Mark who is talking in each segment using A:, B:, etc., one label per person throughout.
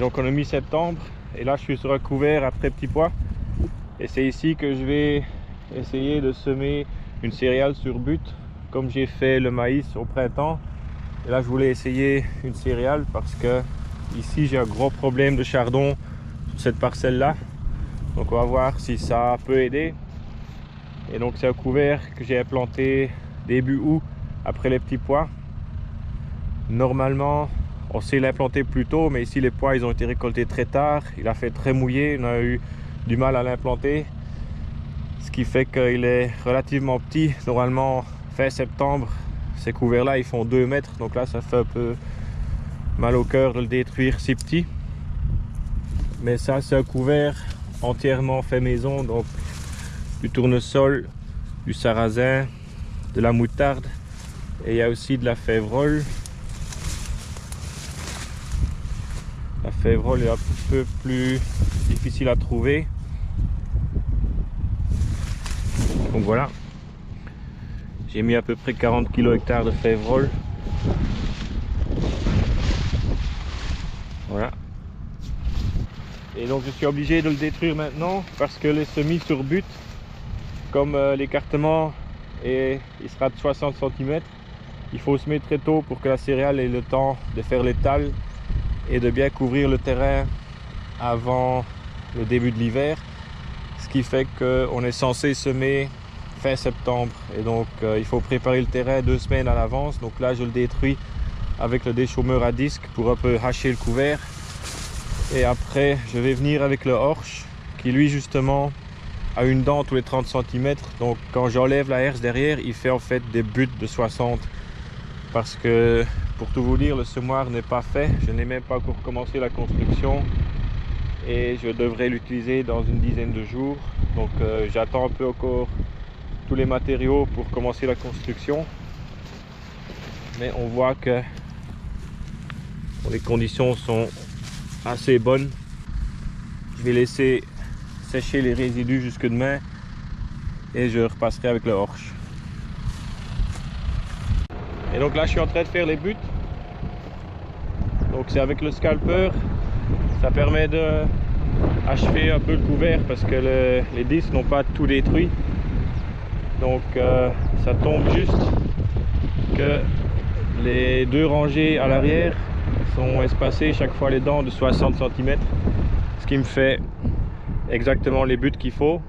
A: donc on est mi-septembre et là je suis sur un couvert après petits pois. Et c'est ici que je vais essayer de semer une céréale sur butte, comme j'ai fait le maïs au printemps. Et là je voulais essayer une céréale parce que ici j'ai un gros problème de chardon sur cette parcelle là. Donc on va voir si ça peut aider. Et donc c'est un couvert que j'ai implanté début août après les petits pois. Normalement on sait l'implanter plus tôt, mais ici les pois ils ont été récoltés très tard. Il a fait très mouillé, on a eu du mal à l'implanter. Ce qui fait qu'il est relativement petit. Normalement fin septembre ces couverts là ils font 2 mètres. Donc là ça fait un peu mal au cœur de le détruire si petit. Mais ça c'est un couvert entièrement fait maison. Donc du tournesol, du sarrasin, de la moutarde et il y a aussi de la févrole. La févrole est un peu plus difficile à trouver. Donc voilà, j'ai mis à peu près 40 kg/ha de févrole. Voilà. Et donc je suis obligé de le détruire maintenant parce que les semis sur butte, comme l'écartement il sera de 60 cm, il faut semer très tôt pour que la céréale ait le temps de faire l'étale et de bien couvrir le terrain avant le début de l'hiver. Ce qui fait qu'on est censé semer fin septembre et donc il faut préparer le terrain 2 semaines à l'avance. Donc là je le détruis avec le déchaumeur à disque pour un peu hacher le couvert. Et après je vais venir avec le Horsch qui lui justement a une dent tous les 30 cm. Donc quand j'enlève la herse derrière, il fait en fait des buttes de 60. Parce que pour tout vous dire, le semoir n'est pas fait. Je n'ai même pas encore commencé la construction. Et je devrais l'utiliser dans une dizaine de jours. Donc j'attends un peu encore tous les matériaux pour commencer la construction. Mais on voit que les conditions sont assez bonnes. Je vais laisser sécher les résidus jusque demain et je repasserai avec le Horsch. Et donc là je suis en train de faire les buttes. Donc c'est avec le scalper, ça permet de achever un peu le couvert parce que les disques n'ont pas tout détruit. Donc ça tombe juste que les 2 rangées à l'arrière sont espacées chaque fois les dents de 60 cm, ce qui me fait exactement les buttes qu'il faut.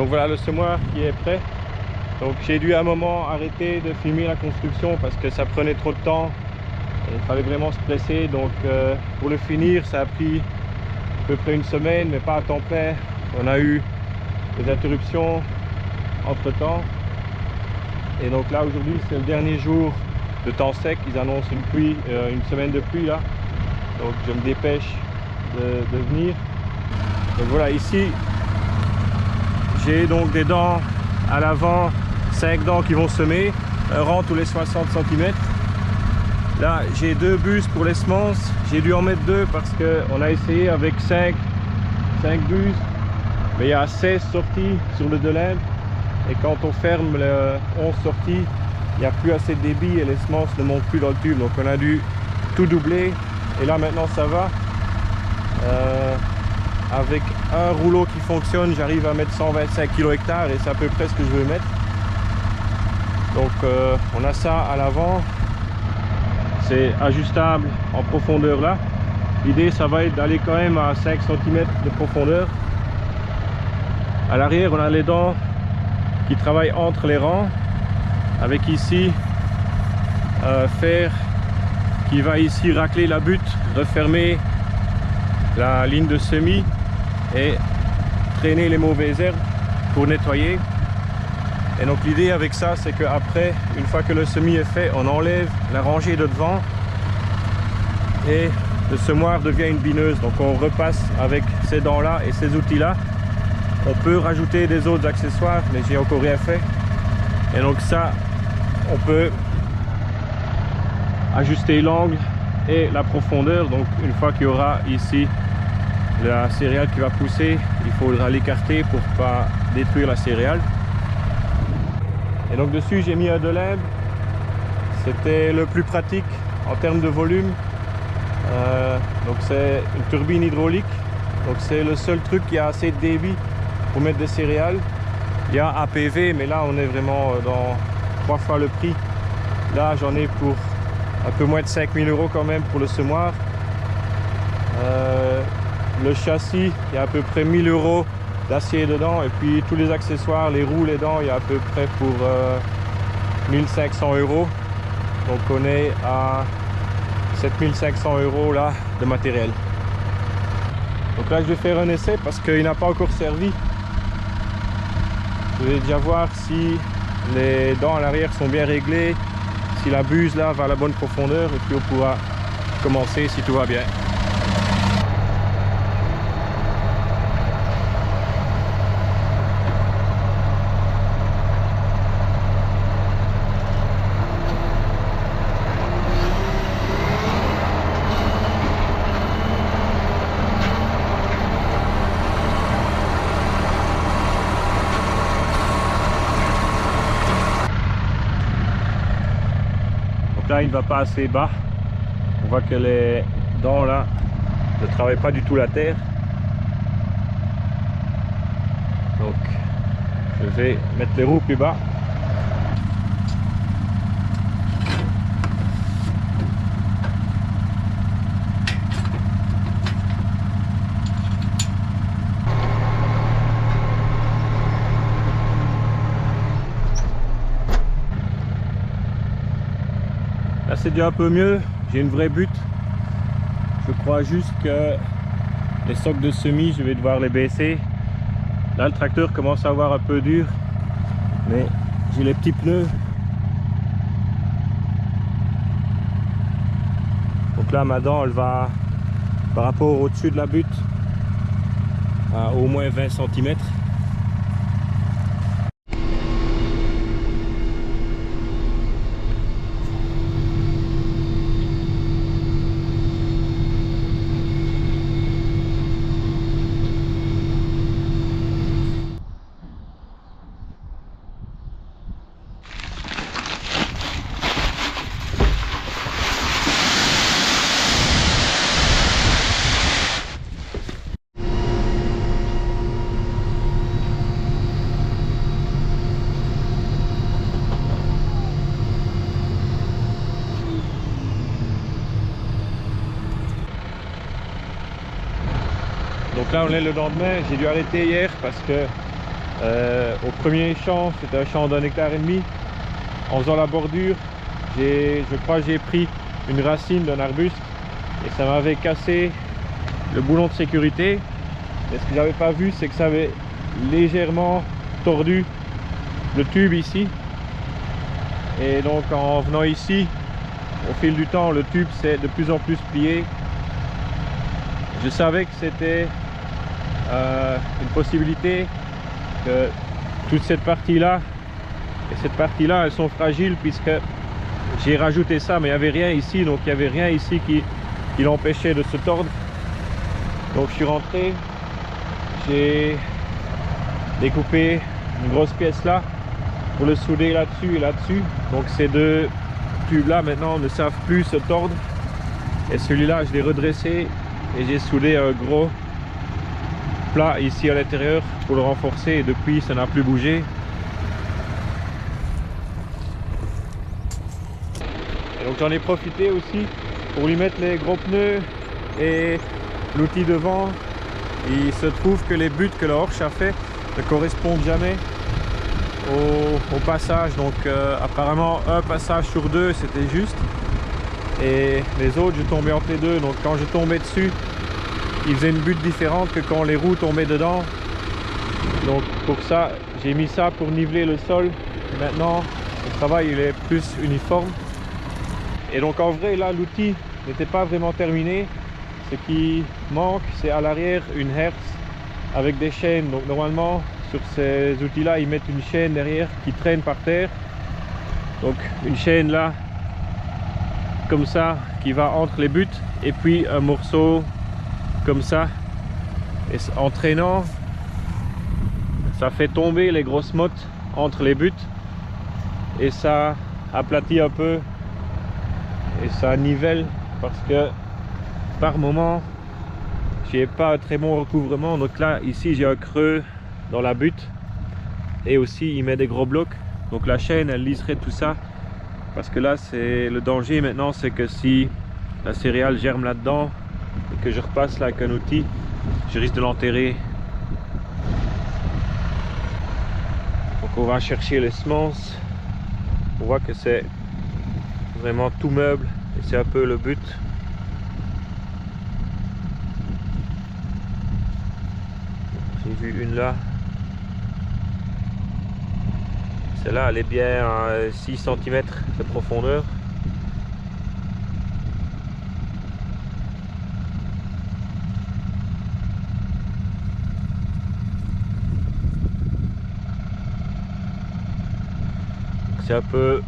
A: donc voilà le semoir qui est prêt. Donc j'ai dû à un moment arrêter de filmer la construction parce que ça prenait trop de temps. Et il fallait vraiment se presser. Donc pour le finir, ça a pris à peu près une semaine, mais pas à temps plein. On a eu des interruptions entre temps. Et donc là aujourd'hui c'est le dernier jour de temps sec. Ils annoncent une pluie, une semaine de pluie là. Donc je me dépêche de venir. Donc voilà, ici j'ai donc des dents à l'avant, 5 dents qui vont semer, un rang tous les 60 cm. Là j'ai 2 buses pour les semences, j'ai dû en mettre 2 parce qu'on a essayé avec 5 buses, mais il y a 16 sorties sur le Delin, et quand on ferme les 11 sorties, il n'y a plus assez de débit et les semences ne montent plus dans le tube, donc on a dû tout doubler. Et là maintenant ça va. Avec un rouleau qui fonctionne, j'arrive à mettre 125 kg hectare et c'est à peu près ce que je veux mettre. Donc on a ça à l'avant, c'est ajustable en profondeur là. L'idée ça va être d'aller quand même à 5 cm de profondeur. À l'arrière on a les dents qui travaillent entre les rangs, avec ici fer qui va ici racler la butte, refermer la ligne de semis et traîner les mauvaises herbes pour nettoyer. Et donc l'idée avec ça, c'est qu'après, une fois que le semis est fait, on enlève la rangée de devant et le semoir devient une bineuse. Donc on repasse avec ces dents là et ces outils là. On peut rajouter des autres accessoires, mais j'ai encore rien fait. Et donc ça, on peut ajuster l'angle et la profondeur. Donc une fois qu'il y aura ici la céréale qui va pousser, il faudra l'écarter pour pas détruire la céréale. Et donc dessus j'ai mis un Delin. C'était le plus pratique en termes de volume. Donc c'est une turbine hydraulique, donc c'est le seul truc qui a assez de débit pour mettre des céréales. Il y a APV, mais là on est vraiment dans 3 fois le prix. Là j'en ai pour un peu moins de 5000 € quand même pour le semoir. Le châssis, il y a à peu près 1000 € d'acier dedans, et puis tous les accessoires, les roues, les dents, il y a à peu près pour 1500 €. Donc on est à 7500 € là de matériel. Donc là je vais faire un essai parce qu'il n'a pas encore servi. Je vais déjà voir si les dents à l'arrière sont bien réglées, si la buse là va à la bonne profondeur, et puis on pourra commencer si tout va bien. Là il ne va pas assez bas, on voit que les dents là ne travaillent pas du tout la terre, donc je vais mettre les roues plus bas. Là c'est déjà un peu mieux, j'ai une vraie butte. Je crois juste que les socs de semis, je vais devoir les baisser. Là le tracteur commence à avoir un peu dur, mais j'ai les petits pneus. Donc là ma dent elle va par rapport au-dessus de la butte à au moins 20 cm. Donc là on est le lendemain, j'ai dû arrêter hier parce que Au premier champ, c'était un champ d'1,5 hectare. En faisant la bordure, je crois que j'ai pris une racine d'un arbuste et ça m'avait cassé le boulon de sécurité. Mais ce que j'avais pas vu, c'est que ça avait légèrement tordu le tube ici. Et donc en venant ici, au fil du temps, le tube s'est de plus en plus plié. Je savais que c'était une possibilité, que toute cette partie-là et cette partie-là, elles sont fragiles puisque j'ai rajouté ça, mais il n'y avait rien ici, donc il n'y avait rien ici qui l'empêchait de se tordre. Donc je suis rentré, j'ai découpé une grosse pièce là pour le souder là-dessus et là-dessus. Donc ces deux tubes là maintenant ne savent plus se tordre, et celui-là je l'ai redressé et j'ai soudé un gros plat ici à l'intérieur pour le renforcer, et depuis ça n'a plus bougé. Et donc j'en ai profité aussi pour lui mettre les gros pneus et l'outil devant. Il se trouve que les buts que la Horch a fait ne correspondent jamais au passage. Donc apparemment un passage sur deux c'était juste, et les autres je tombais entre les deux. Donc quand je tombais dessus, il faisait une butte différente que quand les roues tombaient dedans. Donc pour ça j'ai mis ça pour niveler le sol, et maintenant le travail il est plus uniforme. Et donc en vrai là l'outil n'était pas vraiment terminé. Ce qui manque, c'est à l'arrière une herse avec des chaînes. Donc normalement sur ces outils là ils mettent une chaîne derrière qui traîne par terre. Donc une chaîne là comme ça qui va entre les buts, et puis un morceau comme ça, et en traînant ça fait tomber les grosses mottes entre les buts et ça aplatit un peu et ça nivelle, parce que par moment j'ai pas un très bon recouvrement. Donc là ici j'ai un creux dans la butte, et aussi il met des gros blocs, donc la chaîne elle lisserait tout ça, parce que là c'est le danger maintenant, c'est que si la céréale germe là dedans et que je repasse là avec un outil, je risque de l'enterrer. Donc on va chercher les semences. On voit que c'est vraiment tout meuble et c'est un peu le but. J'ai vu une là. Celle-là elle est bien à 6 cm de profondeur. C'est un peu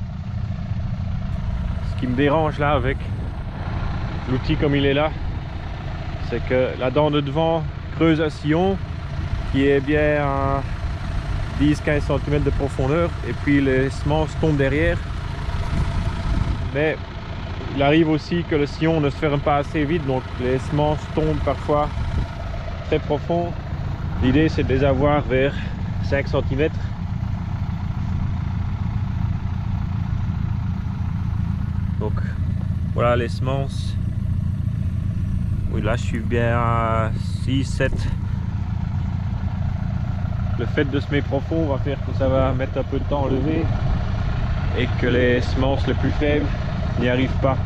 A: ce qui me dérange là avec l'outil comme il est là, c'est que la dent de devant creuse un sillon qui est bien à 10-15 cm de profondeur, et puis les semences tombent derrière. Mais il arrive aussi que le sillon ne se ferme pas assez vite, donc les semences tombent parfois très profond. L'idée c'est de les avoir vers 5 cm. Donc voilà les semences. Oui, là je suis bien à 6-7. Le fait de semer profond va faire que ça va mettre un peu de temps à lever et que les semences les plus faibles n'y arrivent pas.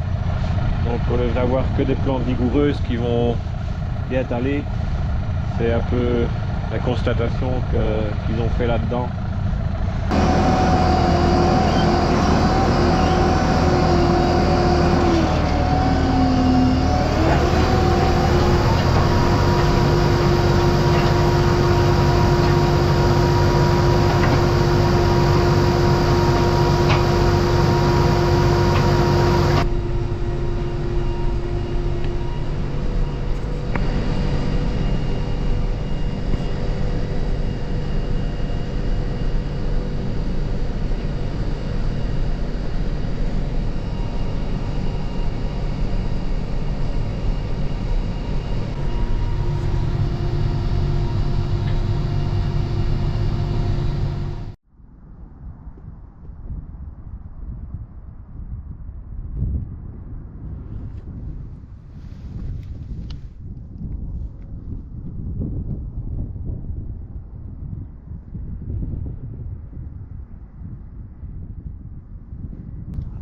A: Donc on devrait avoir que des plantes vigoureuses qui vont bien aller. C'est un peu la constatation qu'ils ont fait là-dedans.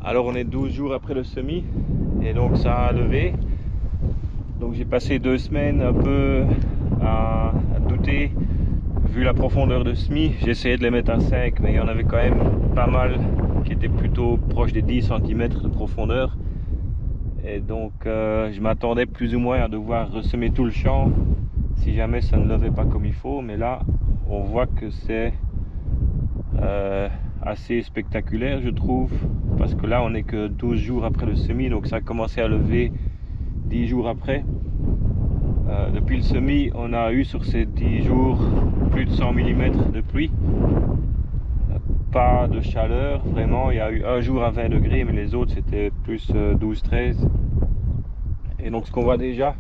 A: Alors on est 12 jours après le semis et donc ça a levé. Donc j'ai passé 2 semaines un peu à douter. Vu la profondeur de semis, j'ai essayé de les mettre à 5, mais il y en avait quand même pas mal qui étaient plutôt proches des 10 cm de profondeur. Et donc je m'attendais plus ou moins à devoir ressemer tout le champ si jamais ça ne levait pas comme il faut. Mais là, on voit que c'est assez spectaculaire, je trouve, parce que là on est que 12 jours après le semis, donc ça a commencé à lever 10 jours après. Depuis le semis, on a eu sur ces 10 jours plus de 100 mm de pluie, pas de chaleur vraiment. Il y a eu un jour à 20 degrés, mais les autres c'était plus 12-13. Et donc ce qu'on voit déjà,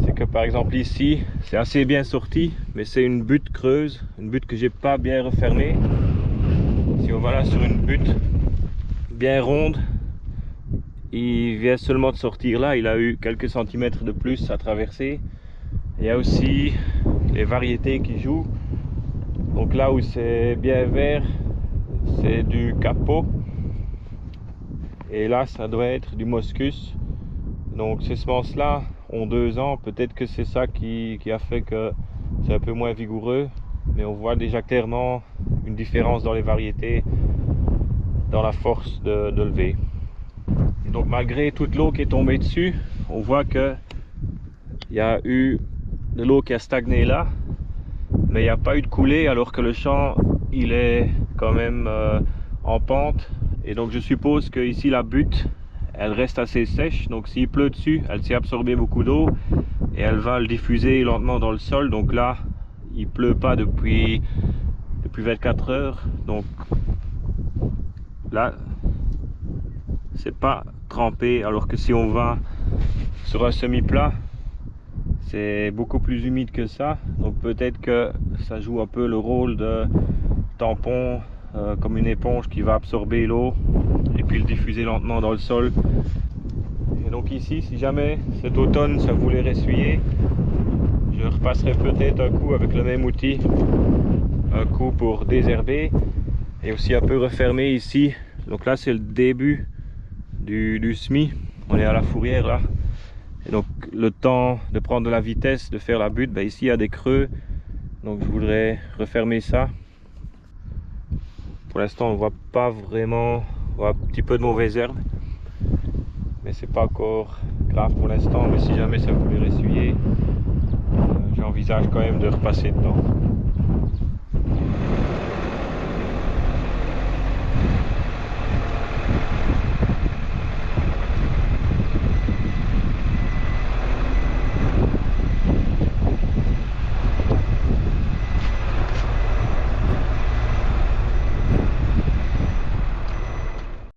A: c'est que par exemple ici c'est assez bien sorti, mais c'est une butte creuse, une butte que j'ai pas bien refermée. Si on va là sur une butte bien ronde, il vient seulement de sortir là, il a eu quelques centimètres de plus à traverser. Il y a aussi les variétés qui jouent. Donc là où c'est bien vert, c'est du capot, et là ça doit être du moscus. Donc ces semences là ont 2 ans, peut-être que c'est ça qui a fait que c'est un peu moins vigoureux, mais on voit déjà clairement une différence dans les variétés, dans la force de lever. Et donc malgré toute l'eau qui est tombée dessus, on voit que il y a eu de l'eau qui a stagné là, mais il n'y a pas eu de coulée, alors que le champ il est quand même en pente. Et donc je suppose que ici la butte elle reste assez sèche, donc s'il pleut dessus elle s'est absorbé beaucoup d'eau et elle va le diffuser lentement dans le sol. Donc là il pleut pas depuis 24 heures, donc là c'est pas trempé, alors que si on va sur un semi plat c'est beaucoup plus humide que ça. Donc peut-être que ça joue un peu le rôle de tampon, comme une éponge qui va absorber l'eau et puis le diffuser lentement dans le sol. Et donc ici, si jamais cet automne ça voulait ressuyer, je repasserai peut-être un coup avec le même outil, un coup pour désherber et aussi un peu refermer ici. Donc là c'est le début du semis, on est à la fourrière là, et donc le temps de prendre de la vitesse, de faire la butte, ben ici il y a des creux, donc je voudrais refermer ça. Pour l'instant on ne voit pas vraiment, on voit un petit peu de mauvaises herbes, mais c'est pas encore grave pour l'instant. Mais si jamais ça voulait ressuyer, j'envisage quand même de repasser dedans.